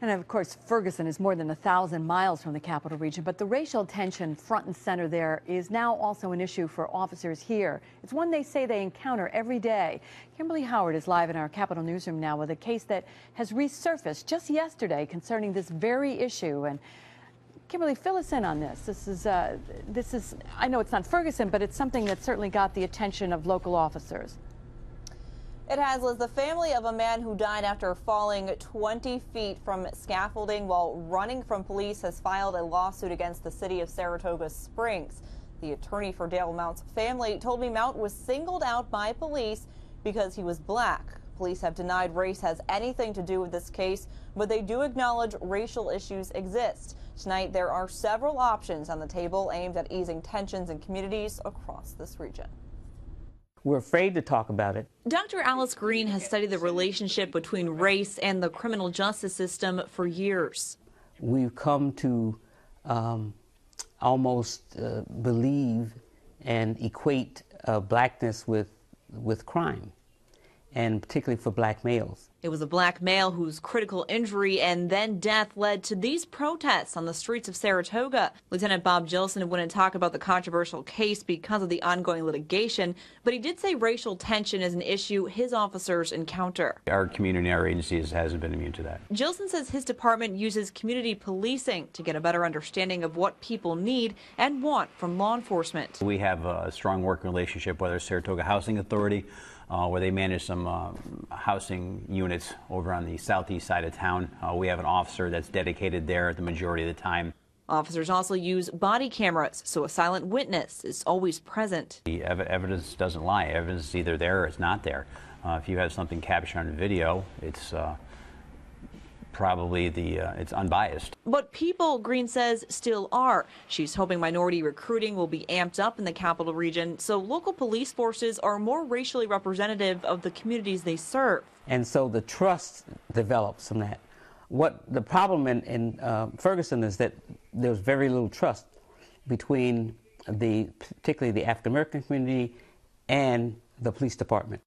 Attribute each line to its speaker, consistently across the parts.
Speaker 1: And of course, Ferguson is more than 1,000 miles from the capital region, but the racial tension front and center there is now also an issue for officers here. It's one they say they encounter every day. Kimberly Howard is live in our Capitol newsroom now with a case that has resurfaced just yesterday concerning this very issue. And Kimberly, fill us in on this. This is, I know it's not Ferguson, but it's something that certainly got the attention of local officers.
Speaker 2: It has, Liz. The family of a man who died after falling 20 feet from scaffolding while running from police has filed a lawsuit against the city of Saratoga Springs. The attorney for Dale Mount's family told me Mount was singled out by police because he was black. Police have denied race has anything to do with this case, but they do acknowledge racial issues exist. Tonight, there are several options on the table aimed at easing tensions in communities across this region.
Speaker 3: We're afraid to talk about it.
Speaker 2: Dr. Alice Green has studied the relationship between race and the criminal justice system for years.
Speaker 3: We've come to almost believe and equate blackness with crime, and particularly for black males.
Speaker 2: It was a black male whose critical injury and then death led to these protests on the streets of Saratoga. Lieutenant Bob Gilson wouldn't talk about the controversial case because of the ongoing litigation, but he did say racial tension is an issue his officers encounter.
Speaker 4: Our community, our agency hasn't been immune to that.
Speaker 2: Gilson says his department uses community policing to get a better understanding of what people need and want from law enforcement.
Speaker 4: We have a strong working relationship with our Saratoga Housing Authority, where they manage some housing units over on the southeast side of town. We have an officer that's dedicated there the majority of the time.
Speaker 2: Officers also use body cameras, so a silent witness is always present.
Speaker 4: The evidence doesn't lie. Evidence is either there or it's not there. If you have something captured on video, it's probably it's unbiased.
Speaker 2: But people, Green says, still are. She's hoping minority recruiting will be amped up in the capital region so local police forces are more racially representative of the communities they serve.
Speaker 3: And so the trust develops from that. What the problem in Ferguson is that there's very little trust between particularly the African American community and the police department.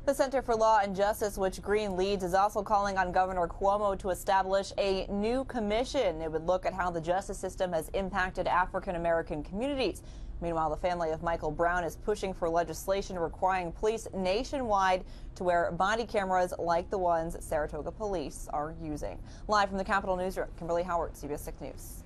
Speaker 2: The Center for Law and Justice, which Green leads, is also calling on Governor Cuomo to establish a new commission. It would look at how the justice system has impacted African American communities. Meanwhile, the family of Michael Brown is pushing for legislation requiring police nationwide to wear body cameras like the ones Saratoga police are using. Live from the Capitol Newsroom, Kimberly Howard, CBS 6 News.